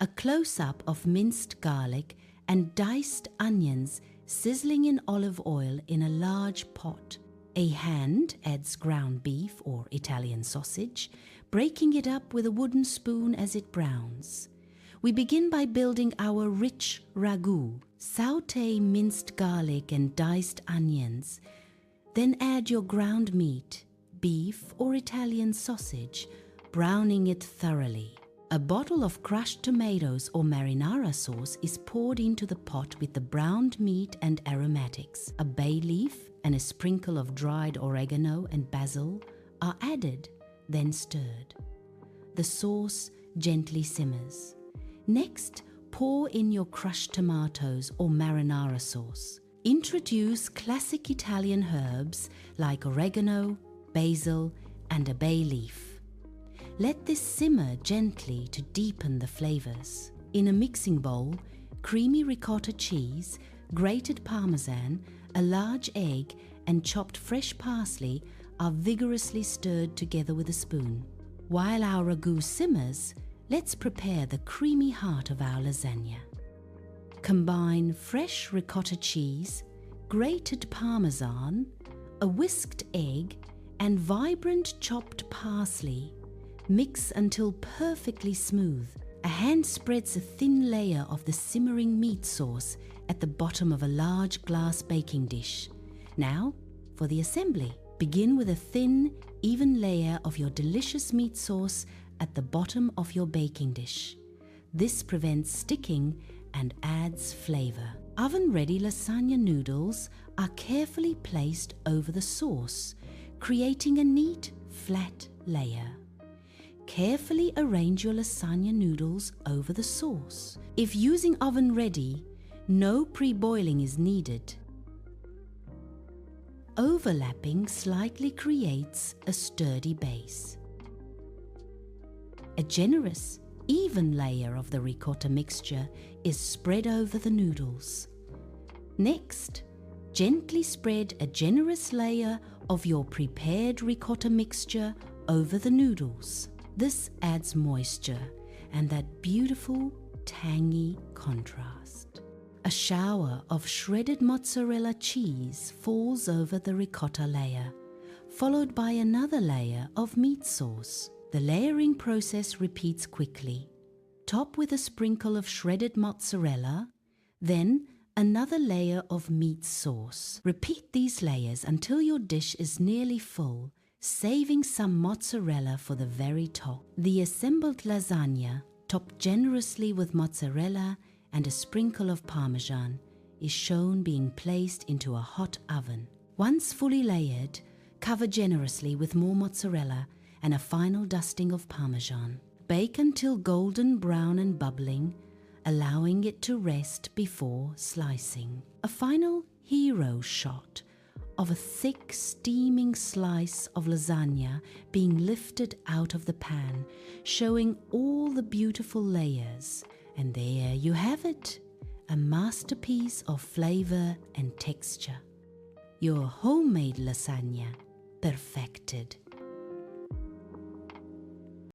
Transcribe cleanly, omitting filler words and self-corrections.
a close-up of minced garlic and diced onions sizzling in olive oil in a large pot. A hand adds ground beef or Italian sausage, breaking it up with a wooden spoon as it browns. We begin by building our rich ragu. Sauté minced garlic and diced onions. Then add your ground meat, beef or Italian sausage, browning it thoroughly. A bottle of crushed tomatoes or marinara sauce is poured into the pot with the browned meat and aromatics. A bay leaf and a sprinkle of dried oregano and basil are added, then stirred. The sauce gently simmers. Next, pour in your crushed tomatoes or marinara sauce. Introduce classic Italian herbs like oregano, basil, and a bay leaf. Let this simmer gently to deepen the flavors. In a mixing bowl, creamy ricotta cheese, grated parmesan, a large egg, and chopped fresh parsley are vigorously stirred together with a spoon. While our ragu simmers, let's prepare the creamy heart of our lasagna. Combine fresh ricotta cheese, grated parmesan, a whisked egg, and vibrant chopped parsley. Mix until perfectly smooth. A hand spreads a thin layer of the simmering meat sauce at the bottom of a large glass baking dish. Now, for the assembly. Begin with a thin, even layer of your delicious meat sauce at the bottom of your baking dish. This prevents sticking and adds flavor. Oven-ready lasagna noodles are carefully placed over the sauce, creating a neat, flat layer. Carefully arrange your lasagna noodles over the sauce. If using oven-ready, no pre-boiling is needed. Overlapping slightly creates a sturdy base. A generous, even layer of the ricotta mixture is spread over the noodles. Next, gently spread a generous layer of your prepared ricotta mixture over the noodles. This adds moisture and that beautiful, tangy contrast. A shower of shredded mozzarella cheese falls over the ricotta layer, followed by another layer of meat sauce. The layering process repeats quickly. Top with a sprinkle of shredded mozzarella, then another layer of meat sauce. Repeat these layers until your dish is nearly full, saving some mozzarella for the very top. The assembled lasagna, topped generously with mozzarella and a sprinkle of parmesan, is shown being placed into a hot oven. Once fully layered, cover generously with more mozzarella and a final dusting of parmesan. Bake until golden brown and bubbling, allowing it to rest before slicing. A final hero shot of a thick, steaming slice of lasagna being lifted out of the pan, showing all the beautiful layers. And there you have it, a masterpiece of flavor and texture. Your homemade lasagna perfected.